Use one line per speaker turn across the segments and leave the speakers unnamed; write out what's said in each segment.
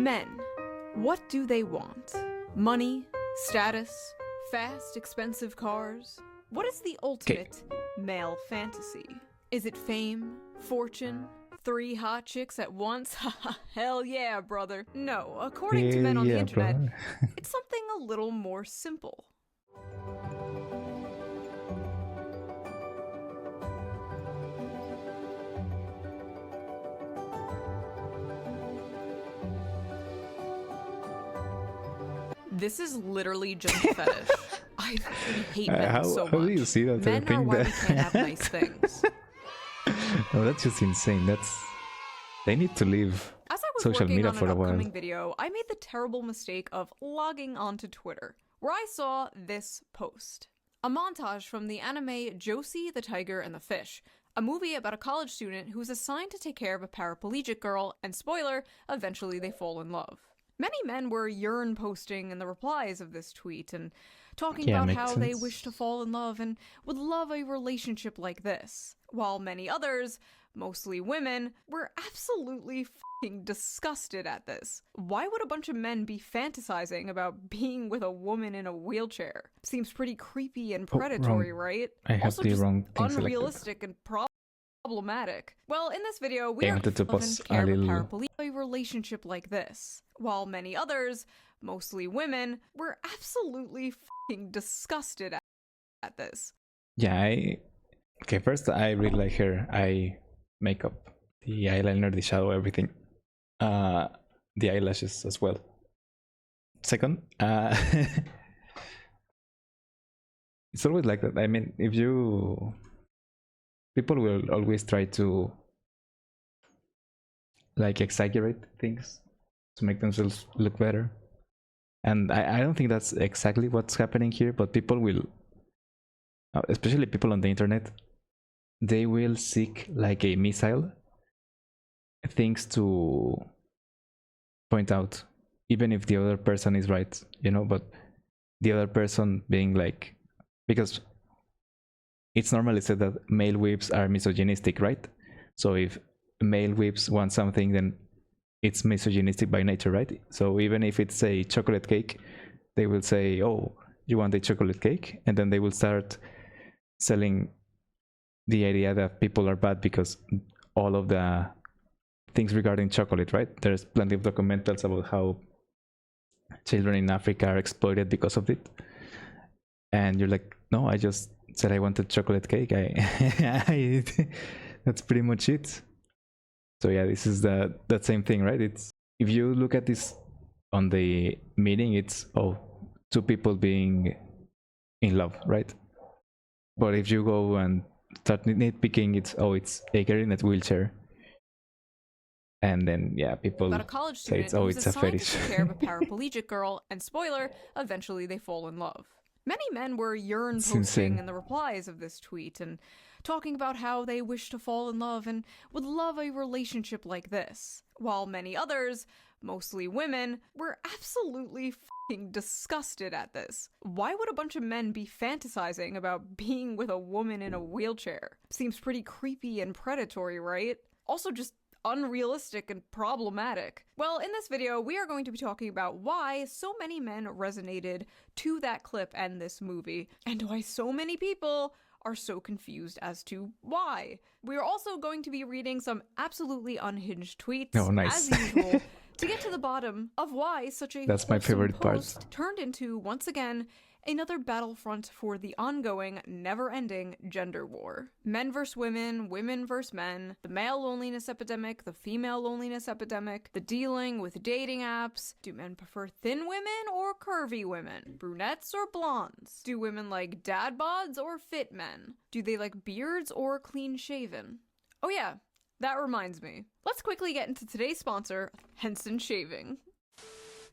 Men. What do they want? Money? Status? Fast, expensive cars? What is the ultimate male fantasy? Is it fame? Fortune? 3 hot chicks at once? Haha, hell yeah, brother. No, according to men on the internet, it's something a little more simple. This is literally just a fetish. I fucking hate men so much.
How do you see that?
Men are why we can't have nice things.
No, that's just insane. They need to leave
As I was
social
working
media
on
for
an
a while.
upcoming video, I made the terrible mistake of logging onto Twitter, where I saw this post. A montage from the anime Josie, the Tiger, and the Fish, a movie about a college student who's assigned to take care of a paraplegic girl, and spoiler, eventually they fall in love. Many men were yearn posting in the replies of this tweet and talking about how they wish to fall in love and would love a relationship like this, while many others, mostly women, were absolutely f***ing disgusted at this. Why would a bunch of men be fantasizing about being with a woman in a wheelchair? Seems pretty creepy and predatory, right?
I have
also
the
just
wrong thing
unrealistic and problematic. Well, in this video, we
I
are
wanted to
going
post
to care
a
of
little...
a relationship like this, while many others, mostly women, were absolutely f***ing disgusted at this.
Yeah, okay, first, I really like her eye makeup. The eyeliner, the shadow, everything. The eyelashes as well. Second, it's always like that. I mean, people will always try to like exaggerate things to make themselves look better. And I don't think that's exactly what's happening here, but people will, especially people on the internet, they will seek like a missile things to point out, even if the other person is right, you know, but the other person being like, because it's normally said that male whips are misogynistic, right? So if male whips want something, then it's misogynistic by nature, right? So even if it's a chocolate cake, they will say, oh, you want a chocolate cake? And then they will start selling the idea that people are bad because all of the things regarding chocolate, right? There's plenty of documentals about how children in Africa are exploited because of it. And you're like, no, I just said I wanted chocolate cake. That's pretty much it. So yeah, this is that same thing, right? It's, if you look at this on the meaning, it's, oh, 2 people being in love, right? But if you go and start nitpicking, it's, oh, it's a girl in a wheelchair. And then, yeah, people say it's, oh, it's a fetish.
To take care of a paraplegic girl, and spoiler, eventually they fall in love. Many men were yearn posting in the replies of this tweet and talking about how they wish to fall in love and would love a relationship like this, while many others, mostly women, were absolutely f***ing disgusted at this. Why would a bunch of men be fantasizing about being with a woman in a wheelchair? Seems pretty creepy and predatory, right? Also just unrealistic and problematic. Well, in this video, we are going to be talking about why so many men resonated to that clip and this movie, and why so many people are so confused as to why. We are also going to be reading some absolutely unhinged tweets, as usual, to get to the bottom of why such a
That's my favorite
post
part.
Turned into, once again, another battlefront for the ongoing, never-ending gender war. Men versus women, women versus men, the male loneliness epidemic, the female loneliness epidemic, the dealing with dating apps. Do men prefer thin women or curvy women? Brunettes or blondes? Do women like dad bods or fit men? Do they like beards or clean-shaven? Oh yeah, that reminds me. Let's quickly get into today's sponsor, Henson Shaving.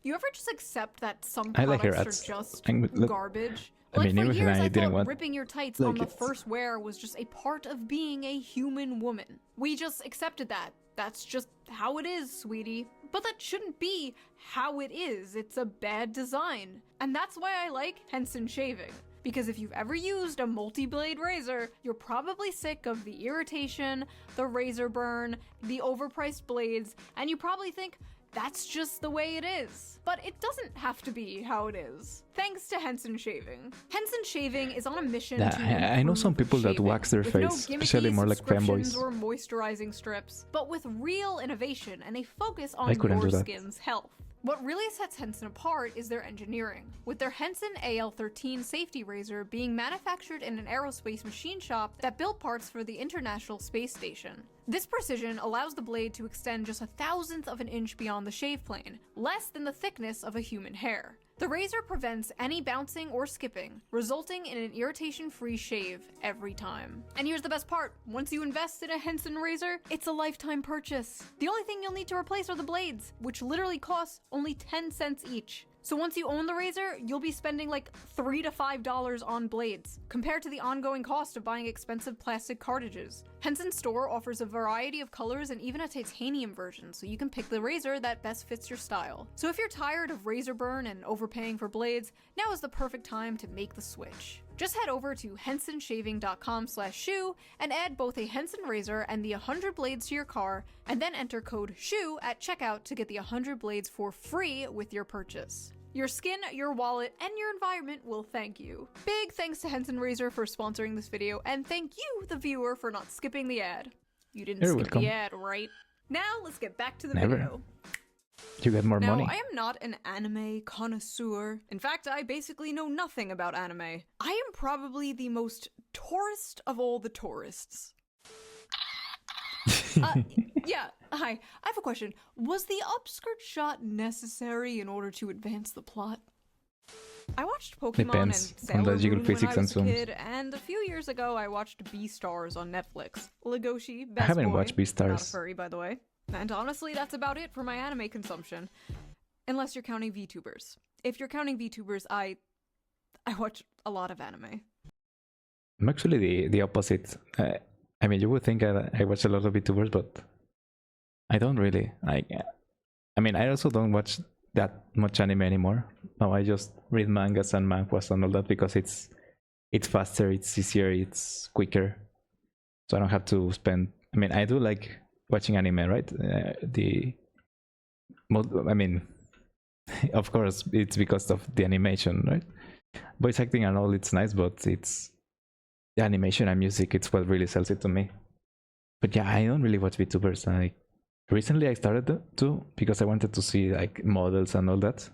You ever just accept that some products are just garbage? Like, for years I thought ripping your tights on the first wear was just a part of being a human woman. We just accepted that. That's just how it is, sweetie. But that shouldn't be how it is. It's a bad design. And that's why I like Henson Shaving. Because if you've ever used a multi-blade razor, you're probably sick of the irritation, the razor burn, the overpriced blades, and you probably think, That's just the way it is. But it doesn't have to be how it is. Thanks to Henson Shaving. Henson Shaving is on a mission to
I know some people that
shaving,
wax their
with
face,
no
especially more like
subscriptions
fanboys.
or moisturizing strips, but with real innovation and a focus on
I couldn't
your
do that.
skin's health. What really sets Henson apart is their engineering, with their Henson AL13 safety razor being manufactured in an aerospace machine shop that built parts for the International Space Station. This precision allows the blade to extend just 1/1000th of an inch beyond the shave plane, less than the thickness of a human hair. The razor prevents any bouncing or skipping, resulting in an irritation-free shave every time. And here's the best part. Once you invest in a Henson razor, it's a lifetime purchase. The only thing you'll need to replace are the blades, which literally cost only 10 cents each. So once you own the razor, you'll be spending like $3 to $5 on blades, compared to the ongoing cost of buying expensive plastic cartridges. Henson's store offers a variety of colors and even a titanium version, so you can pick the razor that best fits your style. So if you're tired of razor burn and overpaying for blades, now is the perfect time to make the switch. Just head over to hensonshaving.com/shoe and add both a Henson razor and the 100 blades to your car, and then enter code SHOE at checkout to get the 100 blades for free with your purchase. Your skin, your wallet, and your environment will thank you. Big thanks to Henson Razor for sponsoring this video, and thank you, the viewer, for not skipping the ad. You didn't
You're
skip
welcome.
the ad, right? Now, let's get back to the
Never.
video.
You get more
Now,
money.
I am not an anime connoisseur. In fact, I basically know nothing about anime. I am probably the most tourist of all the tourists. Yeah, hi. I have a question. Was the upskirt shot necessary in order to advance the plot? I watched Pokemon
Depends
and
on
Sailor
logical
Moon when
physics
I
and
was a
so on.
kid, and a few years ago I watched Beastars on Netflix. Legoshi, best
I haven't
boy.
watched
Not a
Beastars.
furry, by the way. And honestly, that's about it for my anime consumption. Unless you're counting VTubers. If you're counting VTubers, I watch a lot of anime.
I'm actually the opposite. I mean, you would think I watch a lot of VTubers, but I don't really. I mean, I also don't watch that much anime anymore. No, I just read mangas and manhwas and all that because it's faster, it's easier, it's quicker. So I don't have to spend. I mean, I do like watching anime, right? I mean, of course, it's because of the animation, right? Voice acting and all, it's nice, but it's the animation and music, it's what really sells it to me. But yeah, I don't really watch VTubers. Recently I started to because I wanted to see like models and all that.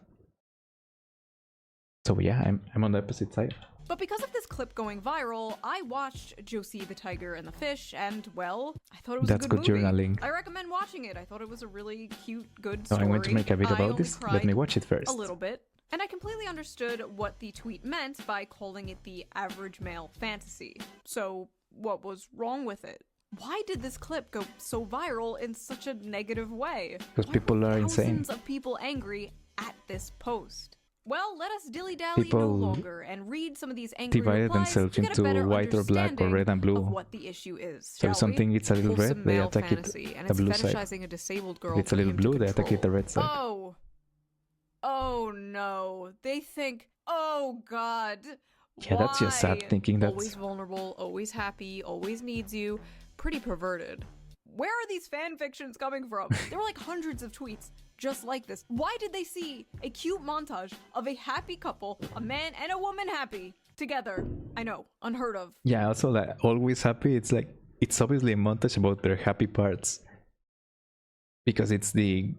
So yeah, I'm on the opposite side.
But because of this clip going viral, I watched Josie the Tiger and the Fish, and well, I thought it was
That's
a good
good
movie.
journaling.
I recommend watching it. I thought it was a really cute, good
So
story.
I'm going to make a video
I
about
only
this. Let
cried
me watch it first.
a little bit. And I completely understood what the tweet meant by calling it the average male fantasy. So what was wrong with it? Why did this clip go so viral in such a negative way?
Because
Why
people
were
are insane.
Thousands of people angry at this post. Well, let us dilly-dally no
People
longer and read some of these angry
divided
replies
themselves
to get a
into
better
white or black or
understanding
red and blue.
of what the issue is.
So
Shall
if something
we?
it's a little
Wholesome
red, they
male
attack
fantasy,
it
and
the
it's
blue side.
fetishizing a disabled girl
If it's a
for
little
him to
blue, they attack it the
control.
red side.
Oh no. They think, oh god.
Yeah, that's just sad
why?
thinking that.
Always vulnerable, always happy, always needs you. Pretty perverted. Where are these fan fictions coming from? There were like hundreds of tweets just like this. Why did they see a cute montage of a happy couple, a man and a woman happy, together? I know, unheard of.
Yeah, also that always happy, it's like it's obviously a montage about their happy parts. Because it's the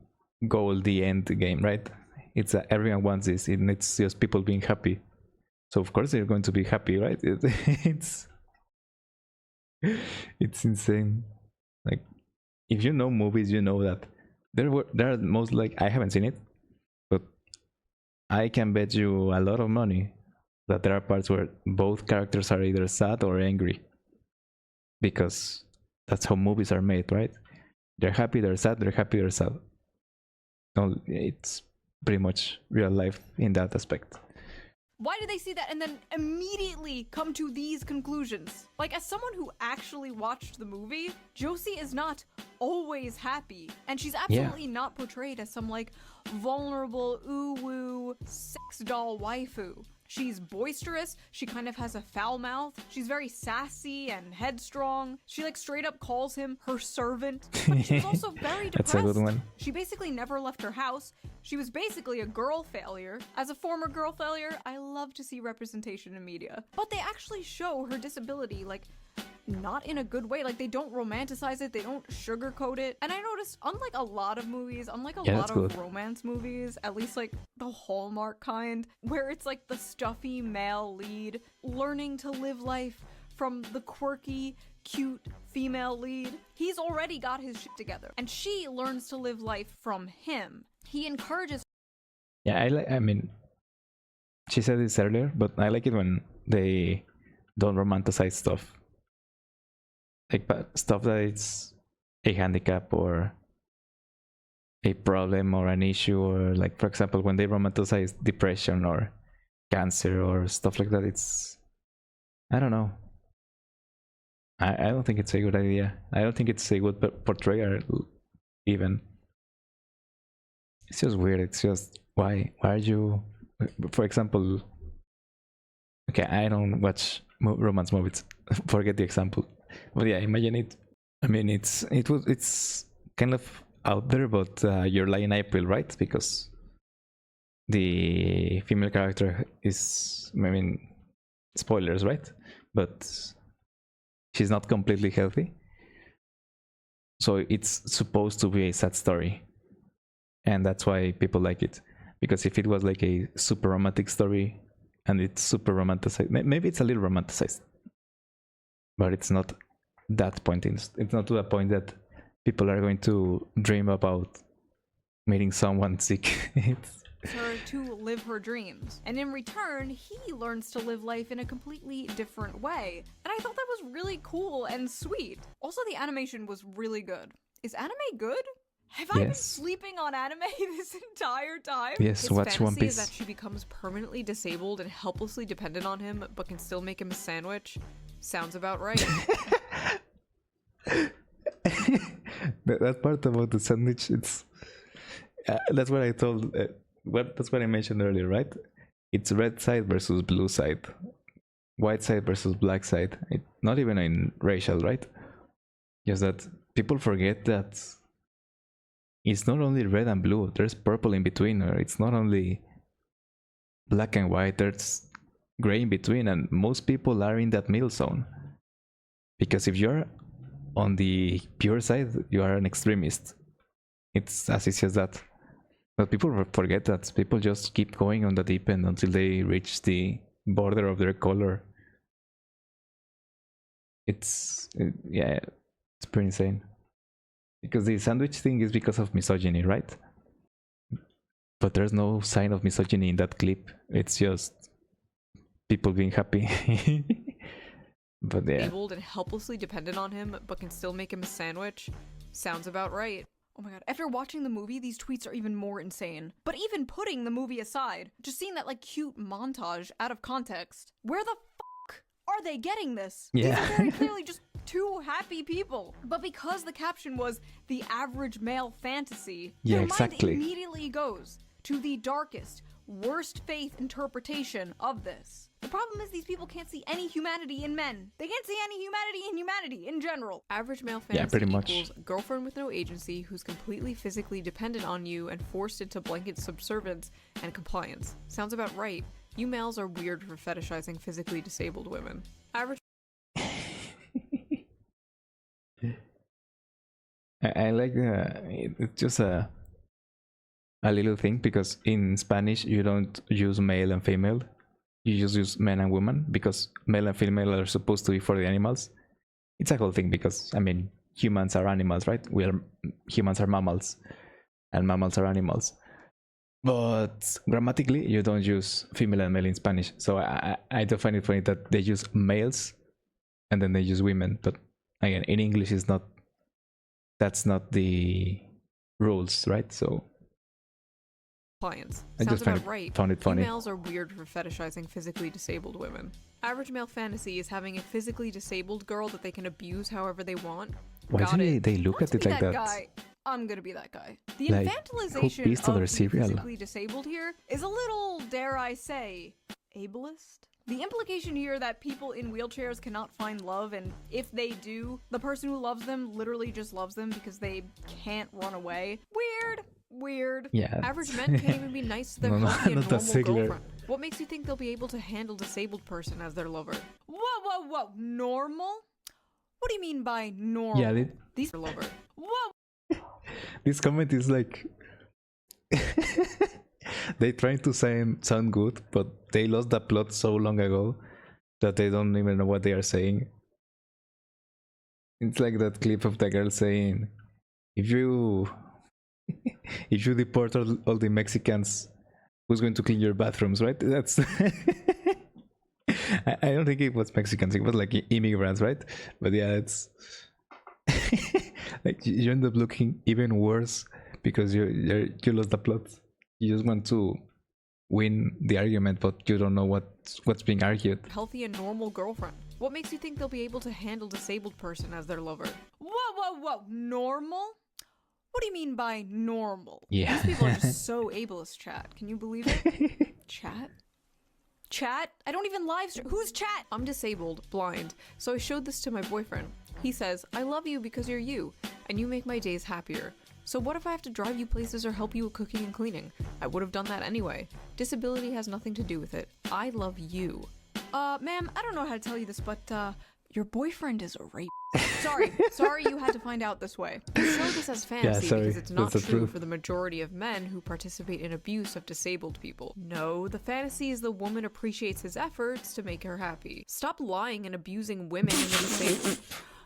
goal, the end game, right? It's everyone wants this, and it's just people being happy. So of course they're going to be happy, right? It's insane. Like if you know movies, you know that there are most, like, I haven't seen it, but I can bet you a lot of money that there are parts where both characters are either sad or angry, because that's how movies are made, right? They're happy, they're sad, they're happy, they're sad. No, it's pretty much real life in that aspect.
Why did they see that and then immediately come to these conclusions? Like, as someone who actually watched the movie, Josie is not always happy. And she's absolutely not portrayed as some, like, vulnerable, ooh-woo, sex doll waifu. She's boisterous, she kind of has a foul mouth, she's very sassy and headstrong. She like straight up calls him her servant, but she's also very depressed.
That's a good one.
She basically never left her house. She was basically a girl failure. As a former girl failure, I love to see representation in media. But they actually show her disability, like, not in a good way. Like, they don't romanticize it, they don't sugarcoat it. And I noticed, unlike a lot of movies, unlike a lot of romance movies, at least like the Hallmark kind, where it's like the stuffy male lead learning to live life from the quirky, cute female lead, he's already got his shit together. And she learns to live life from him. He encourages.
Yeah, I mean, she said this earlier, but I like it when they don't romanticize stuff. Like stuff that it's a handicap or a problem or an issue, or like, for example, when they romanticize depression or cancer or stuff like that, it's, I don't know. I don't think it's a good idea. I don't think it's a good portrayal even. It's just weird. It's just, why are you, for example, okay, I don't watch romance movies. Forget the example. But yeah, imagine it. I mean, it's kind of out there, but you're lying April, right? Because the female character is, I mean, spoilers, right? But she's not completely healthy. So it's supposed to be a sad story. And that's why people like it. Because if it was like a super romantic story and it's super romanticized, maybe it's a little romanticized, but it's not that point. It's not to the point that people are going to dream about meeting someone sick.
Her to live her dreams, and in return he learns to live life in a completely different way, and I thought that was really cool and sweet. Also, the animation was really good. Is anime good? Have I been sleeping on anime this entire time?
Yes, watch One Piece.
His fantasy is that she becomes permanently disabled and helplessly dependent on him, but can still make him a sandwich. Sounds about right.
That part about the sandwich, it's that's what I told. That's what I mentioned earlier, right? It's red side versus blue side, white side versus black side. Not even in racial, right? Just that people forget that it's not only red and blue. There's purple in between, or it's not only black and white. There's gray in between, and most people are in that middle zone. Because if you're on the pure side, you are an extremist. It's as easy as that. But people forget that. People just keep going on the deep end until they reach the border of their color. It's pretty insane. Because the sandwich thing is because of misogyny, right? But there's no sign of misogyny in that clip. It's just people being happy. But yeah.
Disabled and helplessly dependent on him, but can still make him a sandwich. Sounds about right. Oh my god, after watching the movie, these tweets are even more insane. But even putting the movie aside, just seeing that like cute montage out of context, where the fuck are they getting this?
Yeah.
These are very clearly just two happy people. But because the caption was the average male fantasy,
yeah,
your
exactly.
mind immediately goes to the darkest, worst faith interpretation of this. The problem is these people can't see any humanity in men. They can't see any humanity in humanity in general. Average male fantasy
pretty much.
equals girlfriend with no agency who's completely physically dependent on you and forced into blanket subservience and compliance. Sounds about right. You males are weird for fetishizing physically disabled women. Average.
I like it's just a little thing, because in Spanish you don't use male and female. You just use men and women, because male and female are supposed to be for the animals. It's a whole thing, because I mean, humans are animals, right? Humans are mammals, and mammals are animals. But grammatically, you don't use female and male in Spanish. So I do find it funny that they use males and then they use women. But again, in English, that's not the rules, right? So
Clients.
I
Sounds
just
about right.
found it funny.
Females are weird for fetishizing physically disabled women. Average male fantasy is having a physically disabled girl that they can abuse however they want.
Why do they look at it like that?
Guy. I'm gonna be that guy. The
Like,
infantilization
who pissed on
of
their
the
cereal?
physically disabled here is a little, dare I say, ableist? The implication here that people in wheelchairs cannot find love, and if they do, the person who loves them literally just loves them because they can't run away. Weird.
Yeah.
Average men can't even be nice to their
No,
healthy and
not that
normal
singular.
girlfriend. What makes you think they'll be able to handle disabled person as their lover? Whoa, normal? What do you mean by normal?
Yeah,
These are lover. Whoa!
this comment is like they trying to sound good, but they lost the plot so long ago that they don't even know what they are saying. It's like that clip of the girl saying, if you if you deport all the Mexicans, who's going to clean your bathrooms, right? That's I don't think it was Mexicans, it was like immigrants, right? But yeah, it's like you end up looking even worse because you lost the plot. You just want to win the argument, but you don't know what's being argued.
Healthy and normal girlfriend. What makes you think they'll be able to handle disabled person as their lover? Whoa, normal? What do you mean by normal?
Yeah.
These people are just so ableist, chat. Can you believe it? Chat? I don't even live stream. Who's chat? I'm disabled, blind, so I showed this to my boyfriend. He says, I love you because you're you, and you make my days happier. So what if I have to drive you places or help you with cooking and cleaning? I would have done that anyway. Disability has nothing to do with it. I love you. Ma'am, I don't know how to tell you this, but, your boyfriend is a rape. Sorry you had to find out this way. I show this as fantasy because it's not true for the majority of men who participate in abuse of disabled people. No, the fantasy is the woman appreciates his efforts to make her happy. Stop lying and abusing women in the disabled.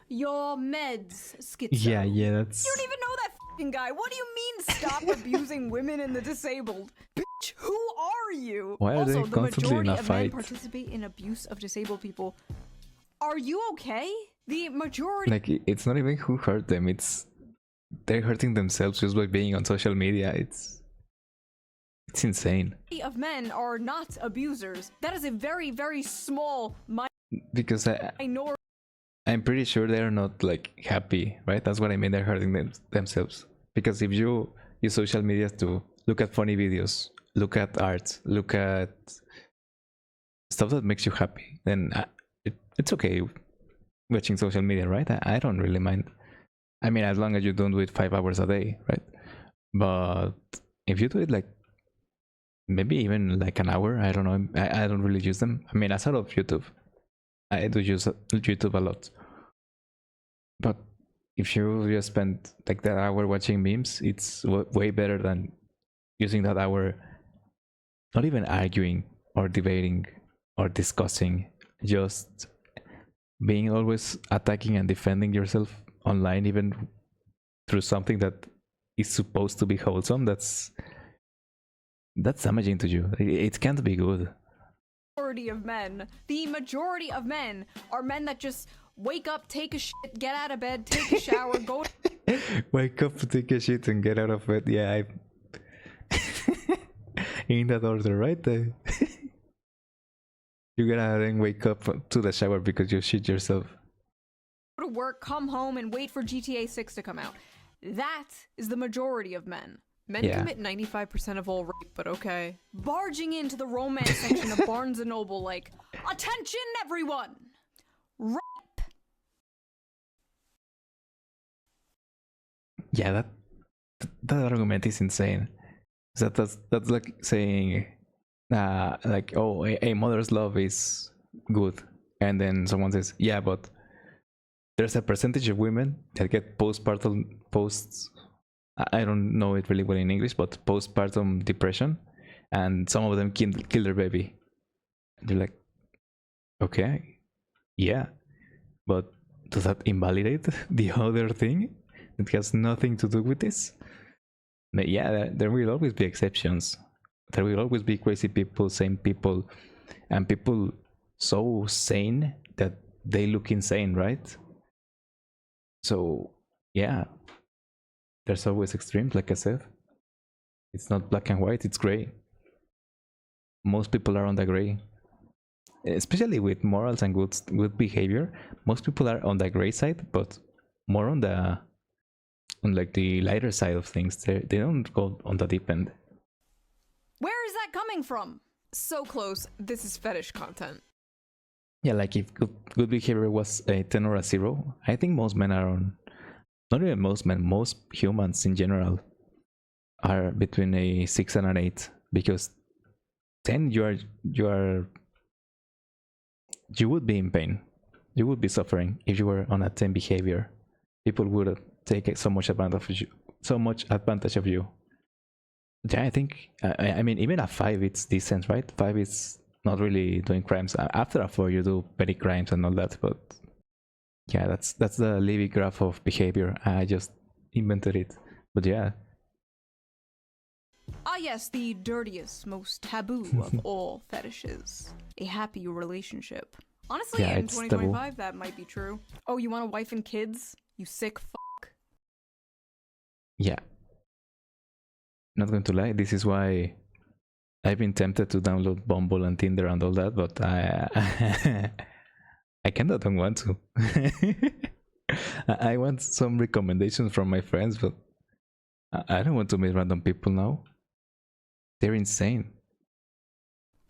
Your meds, schizo.
Yeah, that's...
You don't even know that f***ing guy. What do you mean stop abusing women and the disabled? Bitch, who are you?
Why are
also,
they
the
constantly
majority
in a
of men
fight?
participate in abuse of disabled people. Are you okay? The majority...
Like, it's not even who hurt them, it's... They're hurting themselves just by being on social media. It's insane.
of men are not abusers. That is a very, very small
Because
minority.
I'm pretty sure they're not like happy, right? That's what I mean, they're hurting themselves. Because if you use social media to look at funny videos, look at art, look at stuff that makes you happy, then it's okay watching social media, right? I don't really mind. I mean, as long as you don't do it 5 hours a day, right? But if you do it like maybe even like an hour, I don't know, I don't really use them. I mean, aside of YouTube, I do use YouTube a lot. But if you just spend like that hour watching memes, it's way better than using that hour not even arguing or debating or discussing, just being always attacking and defending yourself online, even through something that is supposed to be wholesome. That's damaging to you. It can't be good.
The majority of men are men that just wake up, take a shit, get out of bed, take a shower, go
wake up, take a shit, and get out of bed. Yeah, in that order, right? You gotta then wake up to the shower because you shit yourself.
to work, come home, and wait for GTA 6 to come out. That is the majority of men. Men commit 95% of all rape, but okay. Barging into the romance section of Barnes & Noble like, attention everyone! Rape!
Yeah, that argument is insane. That's like saying, like, oh, a mother's love is good. And then someone says, yeah, but there's a percentage of women that get I don't know it really well in English, but postpartum depression, and some of them kill their baby. And you're like, okay, yeah, but does that invalidate the other thing? It has nothing to do with this. But yeah, there will always be exceptions. There will always be crazy people, sane people, and people so sane that they look insane, right? So yeah, there's always extremes, like I said. It's not black and white, it's gray. Most people are on the gray. Especially with morals and good behavior, most people are on the gray side, but more on like the lighter side of things. They don't go on the deep end.
Where is that coming from? So close. This is fetish content.
Yeah, like if good behavior was a 10 or a 0, I think most men are on, not even most men, most humans in general are between a 6 and an 8, because 10 you would be in pain, you would be suffering if you were on a 10 behavior. People would take so much advantage of you. Yeah, I think I mean even a 5 it's decent, right? 5 is not really doing crimes. After a 4 you do petty crimes and all that, but yeah, that's the Libi graph of behavior. I just invented it, but yeah.
Ah yes, the dirtiest, most taboo of all fetishes. A happy relationship. Honestly,
Yeah,
in
it's
2025 that might be true. Oh, you want a wife and kids? You sick fuck.
Yeah, not going to lie, this is why I've been tempted to download Bumble and Tinder and all that, but I kind of don't want to. I want some recommendations from my friends, but I don't want to meet random people now. They're insane.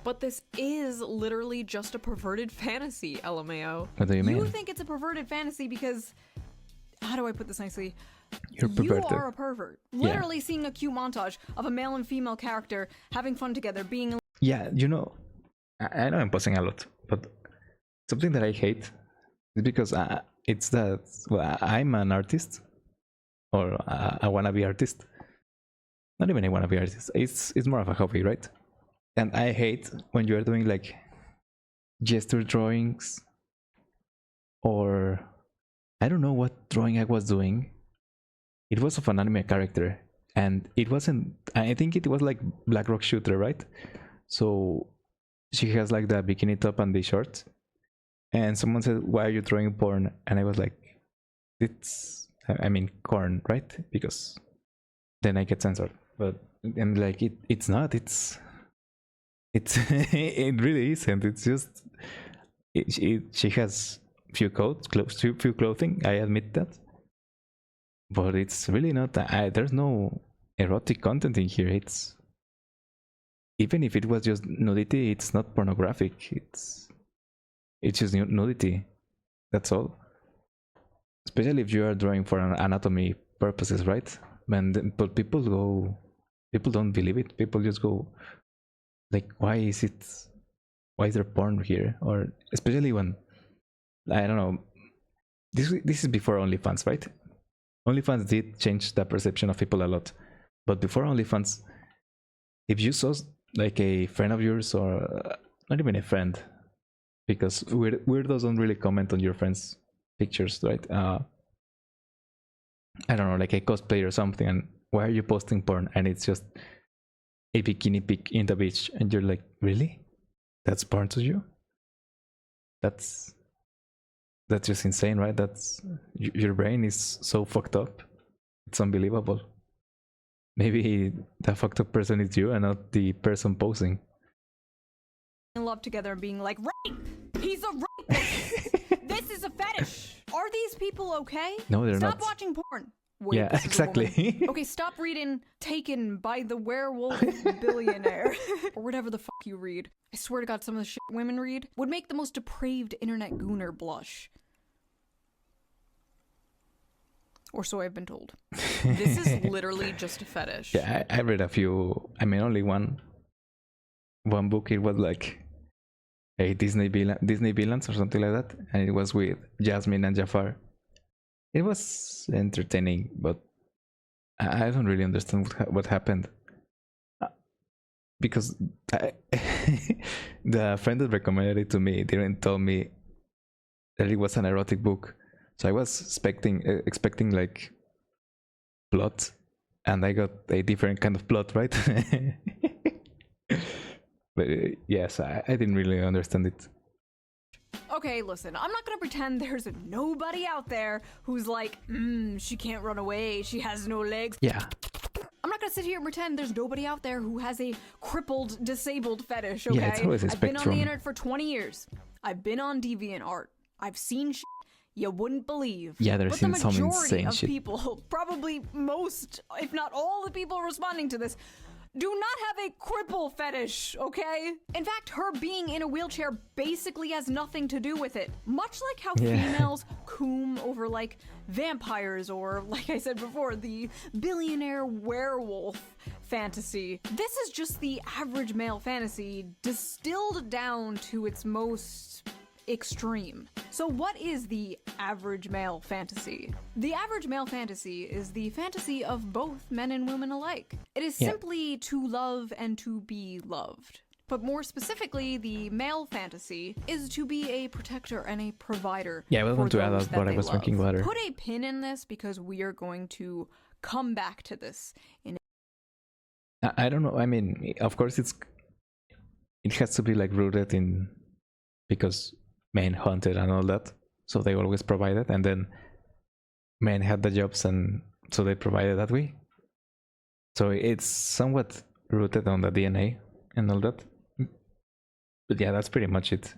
But this is literally just a perverted fantasy, LMAO.
What do you mean?
You think it's a perverted fantasy because, how do I put this nicely?
You're perverted.
You are a pervert. Literally seeing a cute montage of a male and female character having fun together, being...
Yeah, you know, I know I'm posting a lot, but something that I hate is because it's that, well, I'm an artist, or a wannabe artist. Not even a wannabe artist. It's more of a hobby, right? And I hate when you are doing like gesture drawings, or I don't know what drawing I was doing. It was of an anime character, and it wasn't. I think it was like Black Rock Shooter, right? So she has like the bikini top and the shorts, and someone said, "Why are you drawing porn?" And I was like, "It's, I mean, corn, right?" Because then I get censored. But and like it's not. It's it really isn't. It's just she has few clothing. I admit that, but it's really not. There's no erotic content in here. It's, even if it was just nudity, it's not pornographic. It's just nudity. That's all. Especially if you are drawing for anatomy purposes, right? But people don't believe it. People just go like, why is there porn here? Or especially when, I don't know, this is before OnlyFans, right? OnlyFans did change the perception of people a lot, but before OnlyFans, if you saw like a friend of yours, or not even a friend, because weirdos don't really comment on your friends' pictures, right? I don't know, like a cosplay or something, and why are you posting porn? And it's just a bikini pic in the beach, and you're like, really? That's porn to you? That's just insane, right? That's, your brain is so fucked up. It's unbelievable. Maybe the fucked up person is you and not the person posing.
in love together and being like, rape! He's a rapist! This is a fetish! Are these people okay?
No, they're
Stop
not.
watching porn. Wait,
Yeah,
this is a
exactly.
woman. Okay, stop reading Taken by the Werewolf Billionaire. Or whatever the fuck you read. I swear to God, some of the shit women read would make the most depraved internet gooner blush. Or so I've been told. This is literally just a fetish.
Yeah, I read a few. I mean, only one book. It was like a Disney villains or something like that, and it was with Jasmine and Jafar. It was entertaining, but I don't really understand what happened, because the friend that recommended it to me didn't tell me that it was an erotic book, so I was expecting like plot, and I got a different kind of plot, right? But yes, I didn't really understand it.
Okay, listen, I'm not gonna pretend there's nobody out there who's like, she can't run away, she has no legs.
Yeah.
I'm not gonna sit here and pretend there's nobody out there who has a crippled, disabled fetish, okay?
Yeah, it's always a
I've been on
spectrum.
the internet for 20 years. I've been on DeviantArt. I've seen shit you wouldn't believe.
Yeah, there's
but the
some
majority
insane
of
shit.
people, probably most, if not all the people responding to this, do not have a cripple fetish, okay? In fact, her being in a wheelchair basically has nothing to do with it. Much like how females coom over, like, vampires or, like I said before, the billionaire werewolf fantasy. This is just the average male fantasy distilled down to its most extreme. So what is the average male fantasy? The average male fantasy is the fantasy of both men and women alike. It is simply to love and to be loved. But more specifically, the male fantasy is to be a protector and a provider.
Yeah, I want to add that, but I was drinking water.
Put a pin in this because we are going to come back to this in
I don't know. I mean, of course, it has to be like rooted in because men hunted and all that, so they always provided, and then men had the jobs, and so they provided that way. So it's somewhat rooted on the DNA and all that. But yeah, that's pretty much it.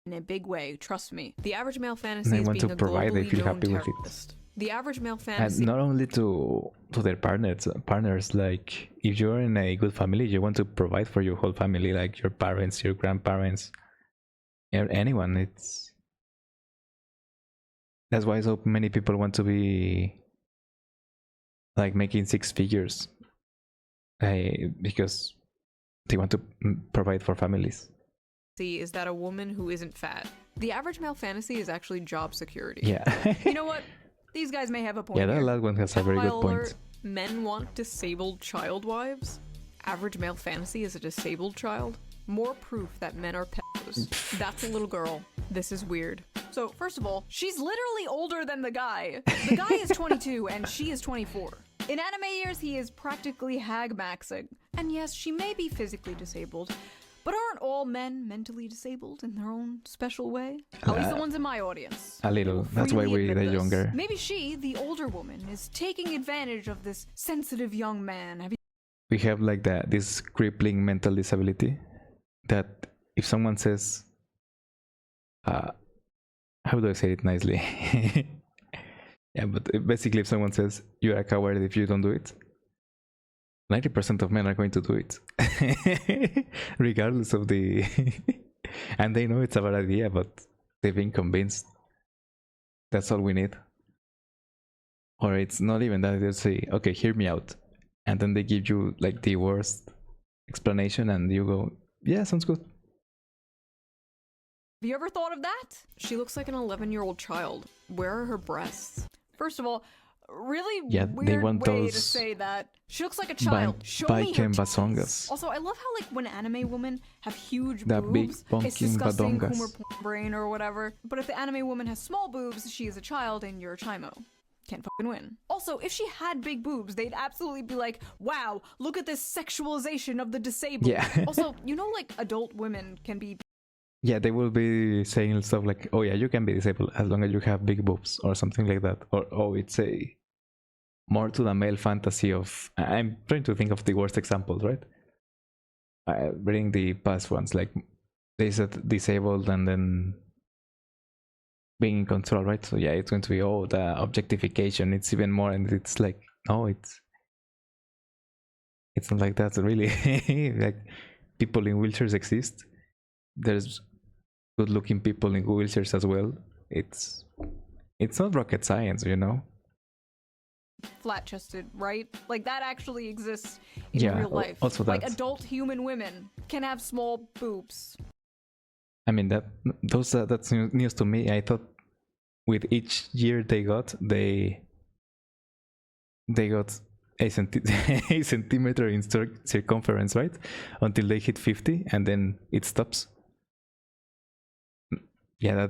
In a big way, trust me. The average male fantasy
they
is
want
being
to
a
provide, they
globally
feel
known
happy with it.
terrorist. The average male
And
fantasy.
not only to their partners, like if you're in a good family, you want to provide for your whole family, like your parents, your grandparents, anyone. That's why so many people want to be like making six figures, because they want to provide for families.
Is that a woman who isn't fat. The average male fantasy is actually job security.
Yeah.
You know what? These guys may have a point.
Yeah, that
here.
last one has a very good point.
Alert, men want disabled child wives. Average male fantasy is a disabled child. More proof that men are pedos. That's a little girl. This is weird. So, first of all, she's literally older than the guy. The guy is 22 and she is 24. In anime years, he is practically hag maxing. And yes, she may be physically disabled, but aren't all men mentally disabled in their own special way? At least the ones in my audience.
A little. That's why we're the younger.
Maybe she, the older woman, is taking advantage of this sensitive young man.
We have like this crippling mental disability that if someone says, how do I say it nicely? Yeah, but basically if someone says, you're a coward if you don't do it, 90% of men are going to do it. Regardless of the... And they know it's a bad idea, but they've been convinced. That's all we need. Or it's not even that, they say, okay, hear me out. And then they give you like the worst explanation and you go, yeah, sounds good.
Have you ever thought of that? She looks like an 11-year-old child. Where are her breasts? First of all, really weird
they want
way
those
to say that. She looks like a child. Show me her titties. Also, I love how like when anime women have huge boobs,
big
it's
bonking
disgusting,
badongas.
Kumar brain or whatever. But if the anime woman has small boobs, she is a child and you're a chimo. Can't fucking win. Also, if she had big boobs, they'd absolutely be like, wow, look at this sexualization of the disabled.
Yeah.
Also, you know, like adult women can be...
Yeah, they will be saying stuff like, oh yeah, you can be disabled as long as you have big boobs or something like that. Or, oh, it's a more to the male fantasy of... I'm trying to think of the worst examples, right? Reading the past ones, like they said disabled and then being in control, right? So yeah, it's going to be, oh, the objectification, it's even more, and it's like, no, it's not like that, really. Like, people in wheelchairs exist. There's good-looking people in wheelchairs as well. It's not rocket science, you know?
Flat-chested, right? Like, that actually exists in real life.
Also
like, adult human women can have small boobs.
I mean, that's news to me. I thought with each year they got a centimeter in circumference, right? Until they hit 50, and then it stops. Yeah,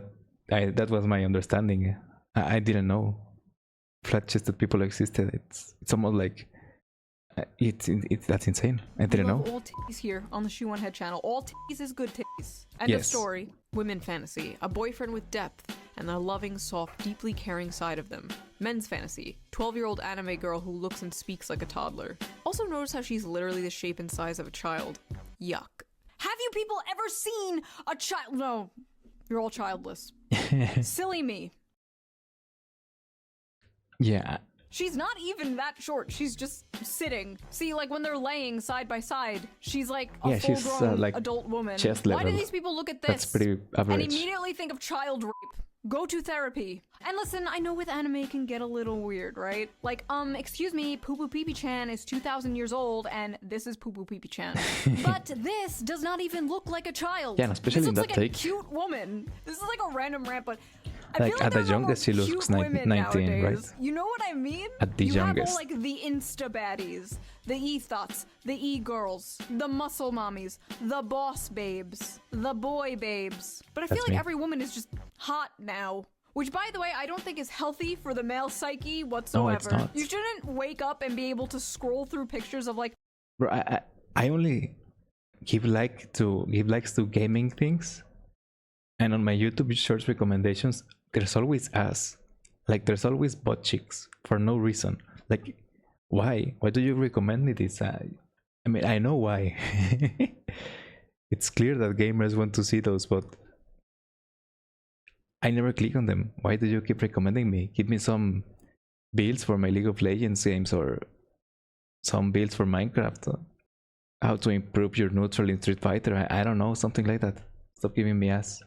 that was my understanding. I didn't know flat-chested people existed. It's almost like that's insane. I didn't know.
All titties here on the Shoe0nhead channel. All titties is good titties. End of story. Women fantasy, a boyfriend with depth and the loving, soft, deeply caring side of them. Men's fantasy, 12-year-old anime girl who looks and speaks like a toddler. Also notice how she's literally the shape and size of a child. Yuck. Have you people ever seen a child? No, you're all childless. Silly me.
Yeah,
She's not even that short. She's just sitting. See, like when they're laying side by side, she's like a full-grown
like
adult woman.
chest
Why
level.
do these people look at this
That's pretty average.
and immediately think of child rape? Go to therapy. And listen, I know with anime it can get a little weird, right? Like, excuse me, Poo Poo Pee Pee Chan is 2,000 years old, and this is Poo Poo Pee Pee Chan. But this does not even look like a child.
Yeah, and especially
this
in
looks
that
like
take.
a cute woman. This is like a random rant, but I
Like,
feel like
at the
there's no more
youngest, she looks
cute
19,
women nowadays.
right?
You know what I mean?
At the
you
youngest.
have all like the Insta baddies, the e-thoughts, the e-girls, the muscle mommies, the boss babes, the boy babes. But I feel
That's
like
me.
every woman is just hot now. Which, by the way, I don't think is healthy for the male psyche whatsoever.
not.
You shouldn't wake up and be able to scroll through pictures of like,
Bro, I only give likes to gaming things, and on my YouTube Shorts recommendations, there's always ass. Like, there's always butt cheeks for no reason. Like, why? Why do you recommend me this? I mean, I know why. It's clear that gamers want to see those, but I never click on them. Why do you keep recommending me? Give me some builds for my League of Legends games, or some builds for Minecraft. How to improve your neutral in Street Fighter. I don't know, something like that. Stop giving me ass.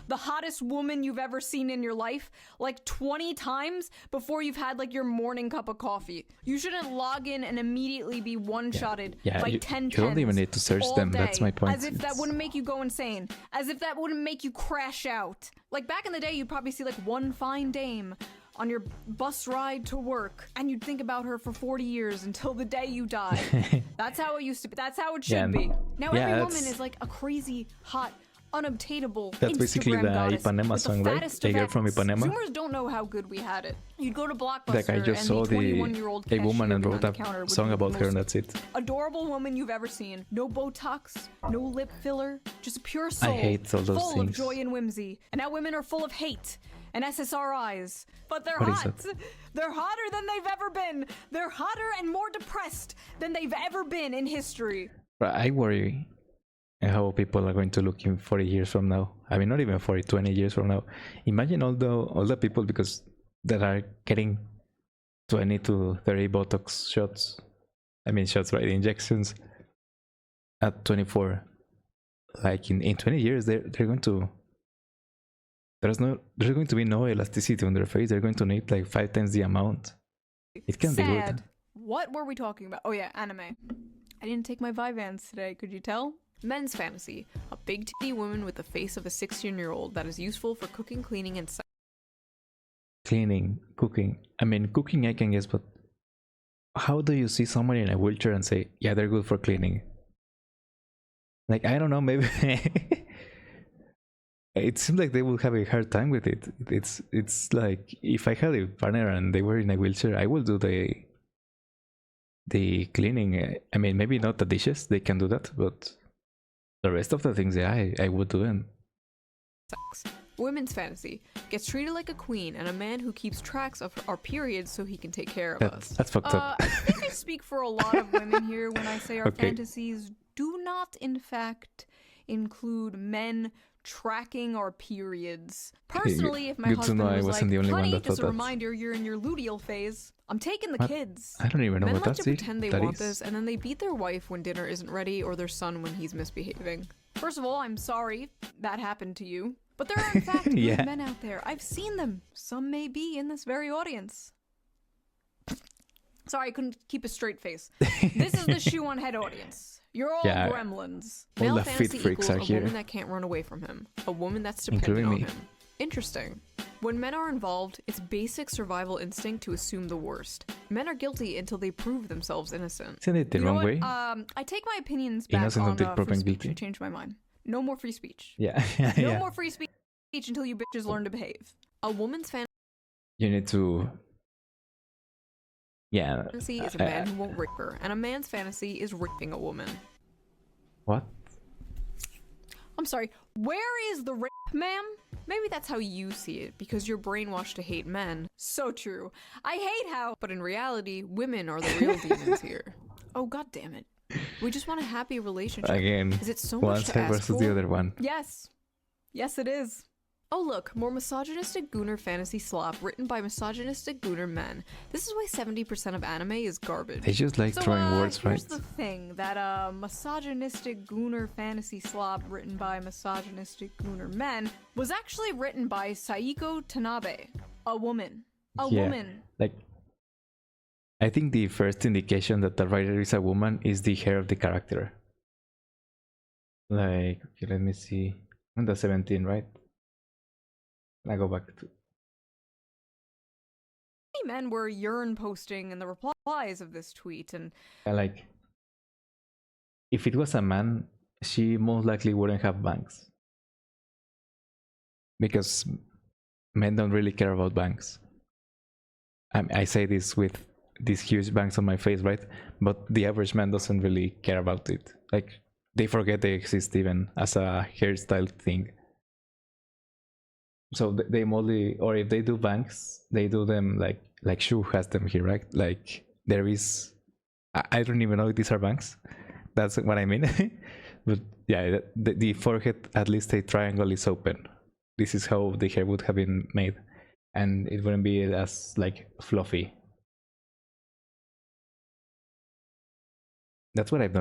the hottest woman you've ever seen in your life like 20 times before you've had like your morning cup of coffee. You shouldn't log in and immediately be one-shotted by
you,
10
you don't even need to search them.
day,
That's my point.
as if that wouldn't make you go insane. As if that wouldn't make you crash out. Like back in the day, you'd probably see like one fine dame on your bus ride to work, and you'd think about her for 40 years until the day you die. That's how it used to be. That's how it should be. Now every woman is like a crazy, hot, unobtainable
That's basically
Instagram
the
goddess
Ipanema
with
song,
the
right?
fattest
The
of
girl from
abs.
Ipanema.
Zoomers don't know how good we had it. You'd go to Blockbuster
Like, I just
and
saw
the 21-year-old
a woman and wrote
behind the counter
a
would
song
be the
about her, and
most
that's it.
adorable woman you've ever seen. No Botox, no lip filler, just a pure soul.
I hate all those
full
things.
of joy and whimsy. And now women are full of hate and SSRIs. But they're
What is
hot.
that?
They're hotter than they've ever been. They're hotter and more depressed than they've ever been in history.
But I worry how people are going to look in 40 years from now. I mean, not even 40, 20 years from now. Imagine all the people that are getting 20 to 30 Botox shots. I mean, shots, right? Injections at 24. Like in 20 years, they're going to... There's going to be no elasticity on their face. They're going to need like 5 times the amount. It can be good.
Sad. What were we talking about? Oh yeah, anime. I didn't take my Vyvanse today, could you tell? Men's fantasy. A big titty woman with the face of a 16-year-old that is useful for cooking, cleaning, and sex.
Cleaning, cooking. I mean, cooking I can guess, but how do you see someone in a wheelchair and say, yeah, they're good for cleaning? Like, I don't know, maybe... It seems like they will have a hard time with it. It's like, if I had a partner and they were in a wheelchair, I will do the cleaning. I mean, maybe not the dishes, they can do that, but the rest of the things, yeah, I would do them.
Sex. Women's fantasy. Gets treated like a queen and a man who keeps tracks of our periods so he can take care of us.
That's fucked up.
I think I speak for a lot of women here when I say our
Okay.
fantasies do not, in fact, include men tracking our periods. Personally, if my
good to
husband
know I
was
wasn't
like,
the only one
honey,
that
just
thought
a
that.
reminder you're in your luteal phase, I'm taking the
What?
kids.
I don't even know
Men
what
like
that's
to pretend they
that
want
is.
this, and then they beat their wife when dinner isn't ready, or their son when he's misbehaving. First of all, I'm sorry that happened to you. But there are in fact good
Yeah.
men out there. I've seen them. Some may be in this very audience. Sorry, I couldn't keep a straight face. This is the Shoe0nhead audience. You're all
Yeah,
gremlins.
all
Male
the fit
fantasy
freaks
equals
are
a
here.
woman that can't run away from him. A woman that's dependent
Including
on
me.
him. Interesting. When men are involved, it's basic survival instinct to assume the worst. Men are guilty until they prove themselves innocent.
Isn't it the
You know
wrong
what?
way?
I take my opinions back
Innocent
on
until
free
proven
speech.
guilty.
I changed my mind. No more free speech.
Yeah,
No
yeah.
more free speech until you bitches learn to behave. A woman's
You need to... Yeah.
fantasy is a man who won't rape her, and a man's fantasy is raping a woman.
What?
I'm sorry, where is the rape, ma'am? Maybe that's how you see it, because you're brainwashed to hate men. So true. I hate how... But in reality, women are the real demons here. Oh, god damn it. We just want a happy relationship.
Again,
Is it so
one
much to
side
ask
versus
for?
the other one.
Yes. Yes, it is. Oh look, more misogynistic gooner fantasy slop written by misogynistic gooner men. This is why 70% of anime is garbage.
They just like throwing words, right?
Here's the thing, that misogynistic gooner fantasy slop written by misogynistic gooner men was actually written by Saiko Tanabe, a woman. A woman.
Like, I think the first indication that the writer is a woman is the hair of the character. Like, okay, let me see. On the 17, right? I go back to.
Many men were urine posting in the replies of this tweet, and
Like, if it was a man, she most likely wouldn't have bangs. Because men don't really care about bangs. I say this with these huge bangs on my face, right? But the average man doesn't really care about it. Like, they forget they exist even as a hairstyle thing. So they mostly, or if they do bangs, they do them like Shoe has them here, right? Like, there is, I don't even know if these are bangs. That's what I mean. But yeah, the forehead, at least a triangle is open. This is how the hair would have been made, and it wouldn't be as like fluffy. That's what I've